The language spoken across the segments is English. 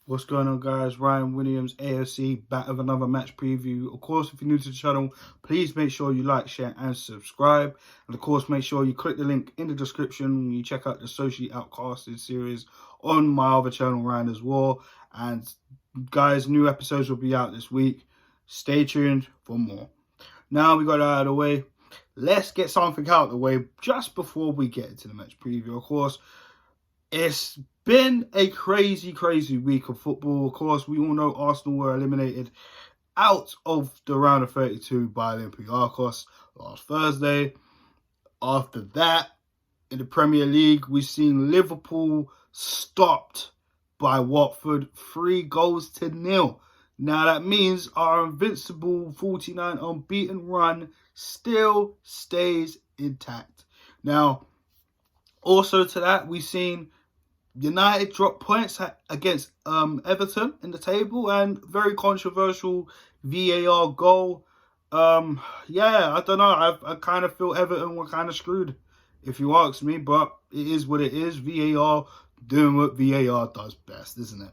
What's going on, guys? Ryan Williams, AFC, back with another match preview. Of course, if you're new to the channel, please make sure you like, share, and subscribe. And of course, make sure you click the link in the description when you check out the Socially Outcasted series on my other channel, Ryan as well. And guys, new episodes will be out this week. Stay tuned for more. Now we got that out of the way. Let's get something out of the way just before we get into the match preview. Of course, it's been a crazy week of football. Of course, we all know Arsenal were eliminated out of the round of 32 by Olympiacos last Thursday. After that, in the Premier League, we've seen Liverpool stopped by Watford 3-0. Now that means our invincible 49 unbeaten run still stays intact. Now, also to that, we've seen United drop points against Everton in the table, and very controversial VAR goal. I don't know. I kind of feel Everton were kind of screwed, if you ask me, but it is what it is. VAR doing what VAR does best, isn't it?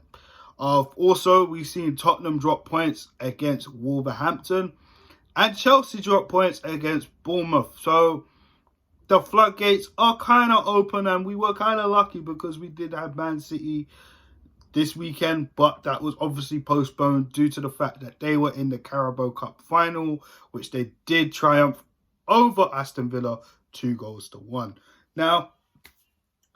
Also, we've seen Tottenham drop points against Wolverhampton, and Chelsea drop points against Bournemouth. So the floodgates are kind of open, and we were kind of lucky because we did have Man City this weekend, but that was obviously postponed due to the fact that they were in the Carabao Cup final, which they did triumph over Aston Villa 2-1. Now,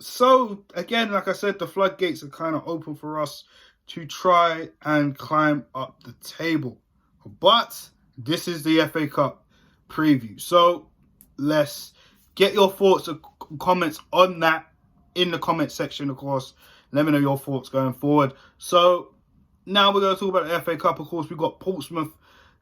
so again, like I said, the floodgates are kind of open for us to try and climb up the table. But this is the FA Cup preview. So let's get your thoughts and comments on that in the comment section, of course. Let me know your thoughts going forward. So now we're going to talk about the FA Cup. Of course, we've got Portsmouth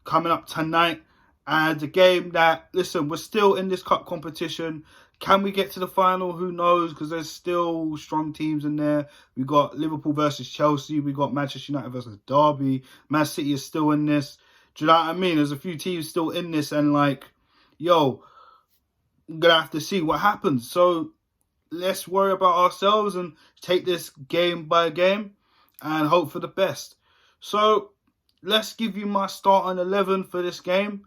coming up tonight. And a game that, listen, we're still in this cup competition. Can we get to the final? Who knows? Because there's still strong teams in there. We've got Liverpool versus Chelsea. We've got Manchester United versus Derby. Man City is still in this. Do you know what I mean? There's a few teams still in this. And like, yo, I'm going to have to see what happens. So let's worry about ourselves and take this game by game and hope for the best. So let's give you my starting 11 for this game.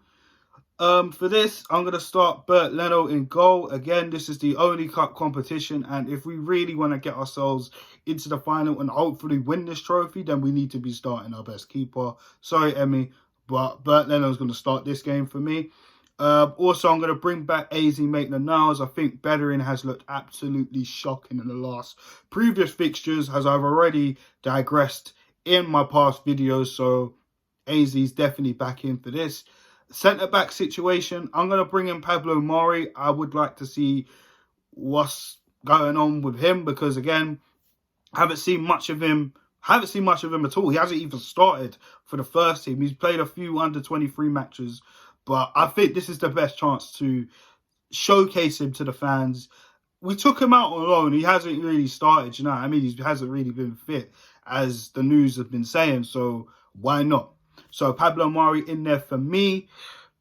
For this, I'm going to start Bert Leno in goal. Again, this is the only cup competition, and if we really want to get ourselves into the final and hopefully win this trophy, then we need to be starting our best keeper. Sorry, Emmy, but Bert Leno is going to start this game for me. Also, I'm going to bring back AZ Maitland-Niles. I think Bellerin has looked absolutely shocking in the last previous fixtures, as I've already digressed in my past videos, so AZ is definitely back in for this. Centre-back situation, I'm going to bring in Pablo Mari. I would like to see what's going on with him because, again, I haven't seen much of him at all. He hasn't even started for the first team. He's played a few under-23 matches, but I think this is the best chance to showcase him to the fans. We took him out on loan. He hasn't really started, you know what I mean? He hasn't really been fit, as the news have been saying, so why not? So Pablo Mari in there for me.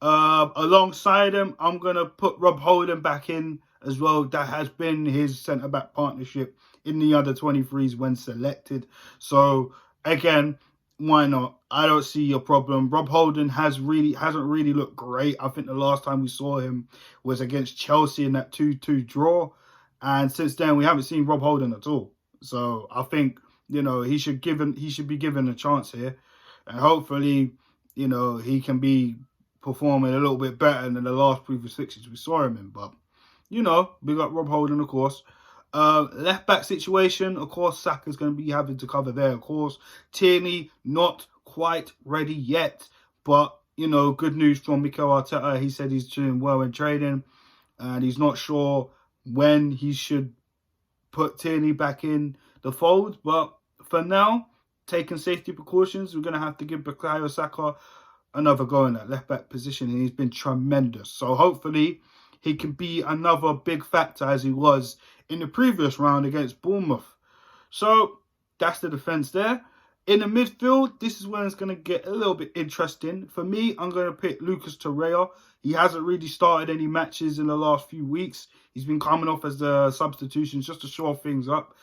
Alongside him, I'm going to put Rob Holding back in as well. That has been his centre-back partnership in the under-23s when selected. So, again, why not? I don't see a problem. Rob Holding hasn't really looked great. I think the last time we saw him was against Chelsea in that 2-2 draw. And since then, we haven't seen Rob Holding at all. So, I think, you know, he should be given a chance here. And hopefully, you know, he can be performing a little bit better than the last previous fixtures we saw him in. But, you know, we got Rob Holding, of course. Left back situation, of course, Saka's going to be having to cover there, of course. Tierney, not quite ready yet. But, you know, good news from Mikel Arteta. He said he's doing well in training. And he's not sure when he should put Tierney back in the fold. But for now, taking safety precautions, we're going to have to give Bukayo Saka another go in that left-back position, and he's been tremendous. So hopefully he can be another big factor as he was in the previous round against Bournemouth. So that's the defence there. In the midfield, this is when it's going to get a little bit interesting. For me, I'm going to pick Lucas Torreira. He hasn't really started any matches in the last few weeks. He's been coming off as the substitutions just to shore things up.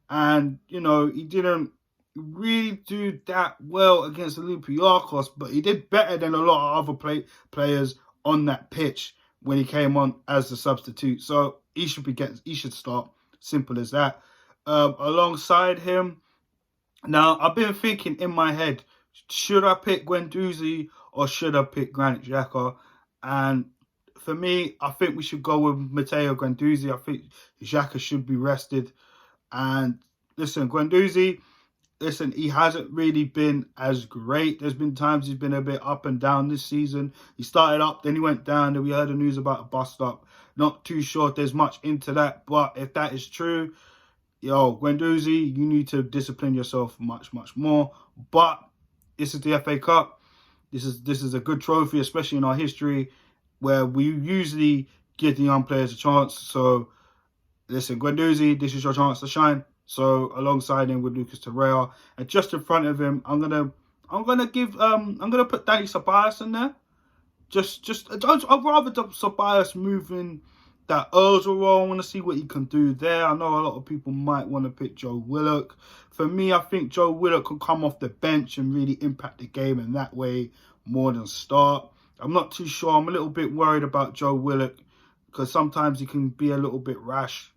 And, you know, he didn't really do that well against Olympiacos, but he did better than a lot of other players on that pitch when he came on as the substitute. So he should start. Simple as that. Alongside him, now I've been thinking in my head, should I pick Guendouzi or should I pick Granit Xhaka? And for me, I think we should go with Matteo Guendouzi. I think Xhaka should be rested. And listen, Guendouzi, listen, he hasn't really been as great. There's been times he's been a bit up and down this season. He started up, then he went down, then we heard the news about a bust up. Not too sure if there's much into that, but if that is true, yo, Guendouzi, you need to discipline yourself much, much more. But this is the FA Cup. This is a good trophy, especially in our history, where we usually give the young players a chance. So listen, Guendouzi, this is your chance to shine. So alongside him with Lucas Torreira, and just in front of him, I'm gonna put Danny Ceballos in there. I'd rather Ceballos moving that Ozil role. I want to see what he can do there. I know a lot of people might want to pick Joe Willock. For me, I think Joe Willock can come off the bench and really impact the game in that way more than start. I'm not too sure. I'm a little bit worried about Joe Willock because sometimes he can be a little bit rash.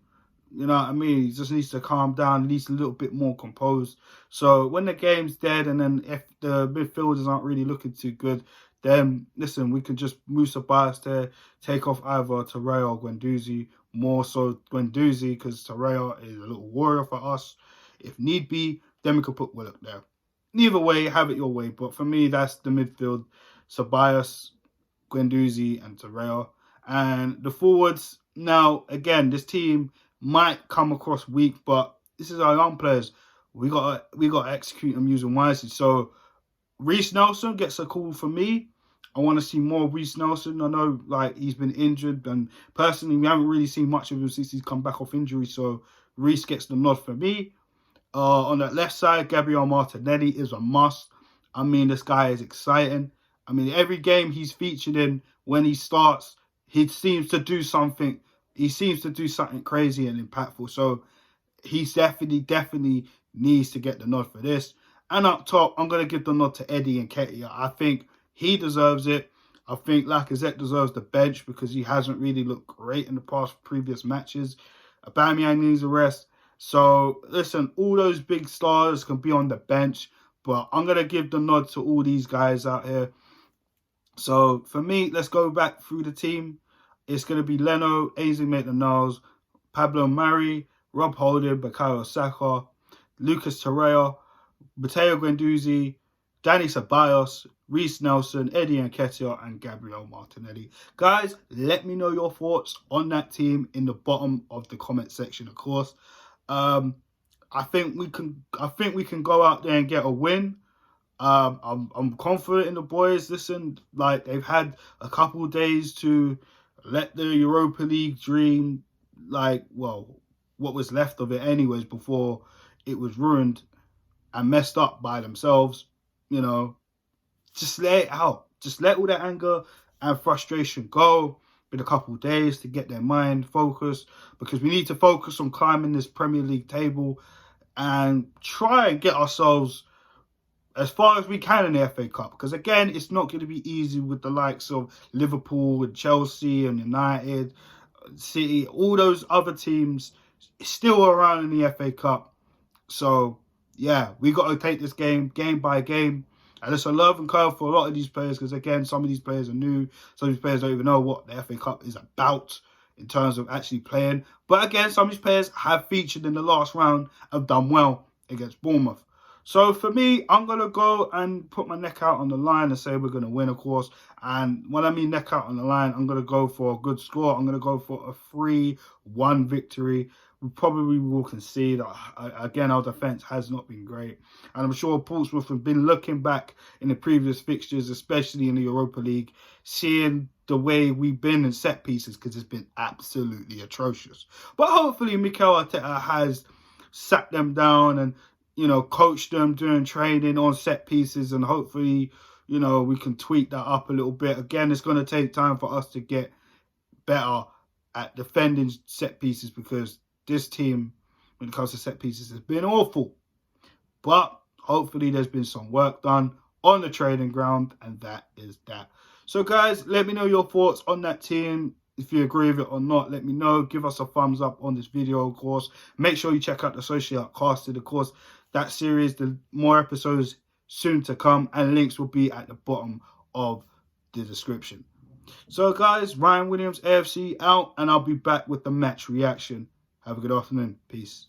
You know what I mean? He just needs to calm down, at least a little bit more composed. So when the game's dead and then if the midfielders aren't really looking too good, then listen, we can just move Ceballos to take off either Torreira or Guendouzi. More so Guendouzi because Torreira is a little warrior for us. If need be, then we could put Willock there. Either way, have it your way. But for me, that's the midfield. Ceballos, Guendouzi and Torreira. And the forwards, now, again, this team might come across weak, but this is our young players. We got to execute them using wisely. So Reece Nelson gets a call for me. I want to see more of Reece Nelson. I know like he's been injured, and personally we haven't really seen much of him since he's come back off injury. So Reece gets the nod for me. On that left side, Gabriel Martinelli is a must. I mean, this guy is exciting. I mean, every game he's featured in, when he starts, he seems to do something. He seems to do something crazy and impactful. So he's definitely needs to get the nod for this. And up top, I'm going to give the nod to Eddie Nketiah. I think he deserves it. I think Lacazette deserves the bench because he hasn't really looked great in the previous matches. Aubameyang needs a rest. So, listen, all those big stars can be on the bench, but I'm going to give the nod to all these guys out here. So, for me, let's go back through the team. It's going to be Leno, Ainsley Maitland-Niles, Pablo Mari, Rob Holding, Bukayo Saka, Lucas Torreira, Matteo Guendouzi, Danny Ceballos, Reece Nelson, Eddie Nketiah, and Gabriel Martinelli. Guys, let me know your thoughts on that team in the bottom of the comment section, of course. I think we can go out there and get a win. I'm confident in the boys. Listen, like they've had a couple of days to let the Europa League dream, like, well, what was left of it anyways before it was ruined and messed up by themselves. You know, just let it out. Just let all that anger and frustration go in a couple of days to get their mind focused, because we need to focus on climbing this Premier League table and try and get ourselves as far as we can in the FA Cup. Because again, it's not going to be easy with the likes of Liverpool and Chelsea and United, City, all those other teams still around in the FA Cup. So yeah, we got to take this game by game. And it's a learning curve for a lot of these players because, again, some of these players are new. Some of these players don't even know what the FA Cup is about in terms of actually playing. But, again, some of these players have featured in the last round and done well against Bournemouth. So, for me, I'm going to go and put my neck out on the line and say we're going to win, of course. And when I mean neck out on the line, I'm going to go for a good score. I'm going to go for a 3-1 victory. We probably will concede. Again, our defence has not been great. And I'm sure Portsmouth have been looking back in the previous fixtures, especially in the Europa League, seeing the way we've been in set pieces because it's been absolutely atrocious. But hopefully Mikel Arteta has sat them down and, you know, coached them doing training on set pieces, and hopefully, you know, we can tweak that up a little bit. Again, it's going to take time for us to get better at defending set pieces because this team, when it comes to set pieces, has been awful. But Hopefully there's been some work done on the training ground, and that is that. So guys, let me know your thoughts on that team. If you agree with it or not, let me know. Give us a thumbs up on this video, of course. Make sure you check out the Socially Outcasted, of course. That series, the more episodes soon to come, and links will be at the bottom of the description. So guys, Ryan Williams, AFC out, and I'll be back with the match reaction. Have a good afternoon. Peace.